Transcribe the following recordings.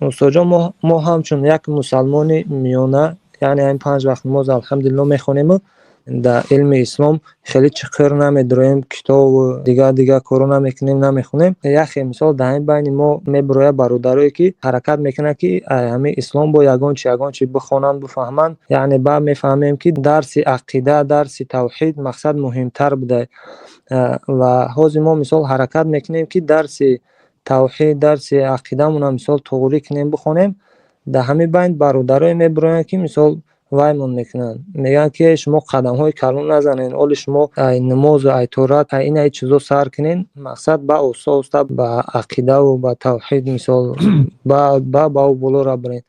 استاد جان، ما همچون یک مسلمان میانه، یعنی این 5 وقت نماز الحمدلله میخونیم. در علم اسلام خیلی چقدر نمیدریم، کتاب و دیگه کارو نمیکنیم، نمیخونیم. یخی مثال در این بین ما میبروه برادرایی که حرکت میکنه که همه اسلام با یگان چی بخونن بفهمن، یعنی بعد میفهمیم که درس عقیده، درس توحید مقصد مهمتر بوده. و حاضر ما مثال حرکت میکنیم که درس توحید، درس عقیده مون مثال طوری کنیم بخونیم. در همین بین برادرای میبرن که مثال وایمون میکنن، میگن که شما قدم های کلان نزنین، اول شما نماز و ایتورات این چیزا سر کنین، مقصد با اوستا با عقیده و با توحید مثال با بالا را برین.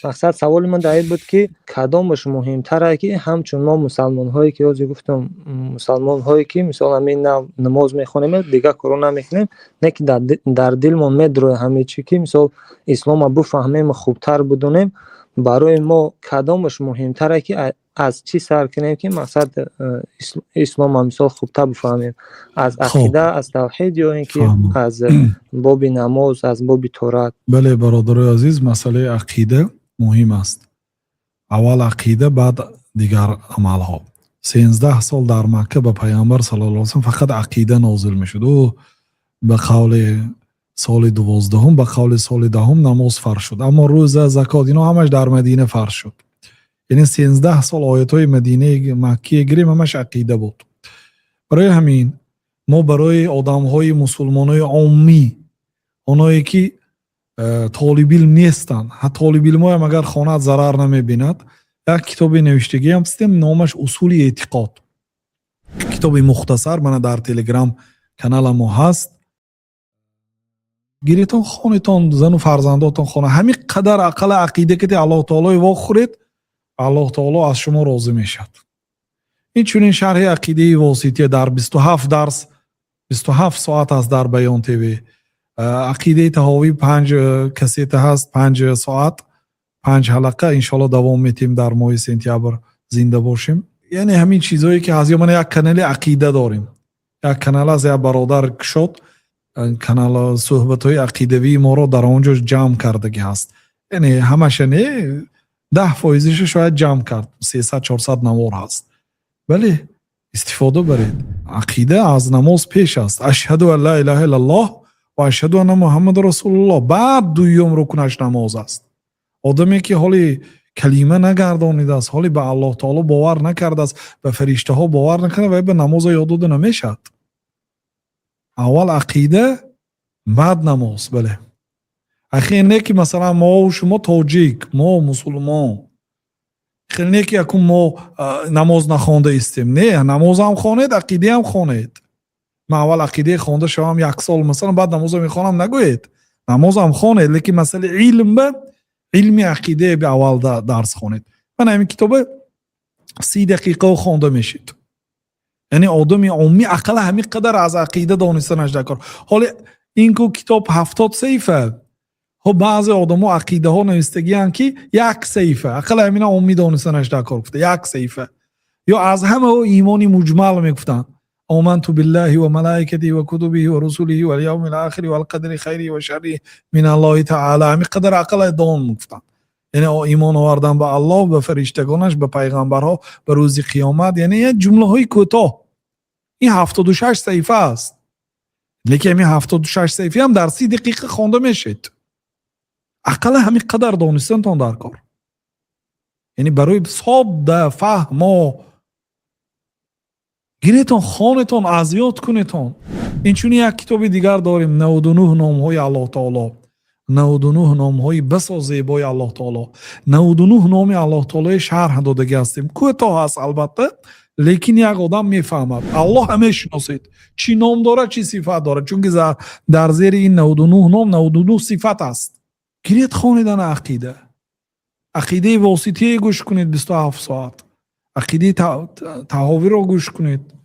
مقصد سوال من در بود که کدامش مهمتره که همچون ما مسلمان هایی که از گفتم مسلمان هایی که مثلا همین نماز میخونیم دیگه کارو نمیکنیم، نه که در دلمون میدره همه چی که مثلا اسلام بفهمیم خوبتر بدونیم، برای ما کدامش مهمتره که از چی سر کنیم که مقصد اسلام هم مثال خوبتر بفهمیم، از عقیده، از توحید، یا اینکه از باب نماز، از باب تورات؟ بله برادر عزیز، مسئله عقیده مهم است. اول عقیده، بعد دیگر عمل ها. 13 سال در مکه به پیامبر صلی الله علیه و سلم فقط عقیده نازل میشد و به قول سال 12 به قول سال 10 نماز فرض شد، اما روزه، زکات اینا همش در مدینه فرض شد. یعنی 13 سال آیات های مدینه مکی گریم همش عقیده بود. برای همین ما برای آدم های مسلمان های عامی، اونایی که طالب علم نیستن، طالب علم هم اگر خانه ضرر نمیبیند، یک کتاب نوشتگی هم هستیم نامش اصول اعتقاد، کتاب مختصر من در تلگرام کانال ما هست. گیریتون خونتون، زن و فرزنداتون خونه همین قدر عقل عقیده که الله تعالی واخورید، الله تعالی از شما راضی میشد. این چونین شرح عقیده واسطی در 27 درس 27 ساعت است در بیان تیوی. عقیده تهاوی 5 کسیت هست، 5 ساعت 5 حلقه انشالله دوام میتیم در ماه سپتامبر زنده باشیم. یعنی همین چیزایی که از من یک کانال عقیده داریم، یک کانال از یک برادر شد، کانال صحبت های عقیدوی ما رو در اونجا جمع کردگی هست. یعنی همش نه 10% شاید جمع کرد، 300-400 نوار هست. ولی استفاده برید. عقیده از نماز پیش است. اشهد ان لا اله الا الله و اشهد ان محمد رسول الله، بعد دوم رکنش نماز است. آدمی که حالی کلمه نگردانیده است، حالی به الله تعالی باور نکرده است، به فرشته ها باور نکنه و به نماز یاد داده نمیشد. اول عقیده بعد نماز. بله اخی نه که مثلا ما و شما تاجیک، ما مسلمان خیلی نه که اکون ما نماز نخونده استیم. نه، نماز هم خوانید، عقیده هم خوانید. ما اول عقیده خونده شوام 1 سال مثلا، بعد نماز میخوانم نگوید. نماز هم خوانید، لیکن مسئله علم به علمی عقیده به اول درس خوانید. من همین کتاب 30 دقیقه خونده میشید. یعنی آدمی عمومی عقل همین قدر از عقیده دانستنش دکار. حالا این کو کتاب 70 صفحه، ها بعضی آدمو عقیده ها نوشتگی ان که 1 صفحه، عقل همین عمومی دانستنش دکار گفته 1 صفحه. یا از همه ایمانی مجمل میگفتن آمنت بالله و ملائکته و کتبه و رسوله و الیوم الاخر و القدر خیره و شره من الله تعالی. همین قدر عقل دان میگفتن. یعنی ایمان آوردن به الله، به فرشتگانش، به پیغمبرها، به روز قیامت. یعنی یه جمله های کوتاه. این 76 صفحه است، لیکن این 76 صفحه هم در 30 دقیقه خوانده میشید. عقل همین قدر دانستن تان در کار. یعنی برای صد فهم و گیریتون خانتون اذیت کنیتون. این چون یک کتاب دیگر داریم، 99 نام های الله تعالی، 99 نام های بسا زیبای الله تعالی، 99 نام الله تعالی شرح دادگی هستیم. کوتاه هست البته، لیکن یک آدم میفهمد الله همه شناسید چی نام داره چی صفت داره، چون که در زیر این 99 نام 99 صفت است. گیرید خوانیدن عقیده، عقیده واسطی گوش کنید 27 ساعت، عقیده تهاوی رو گوش کنید،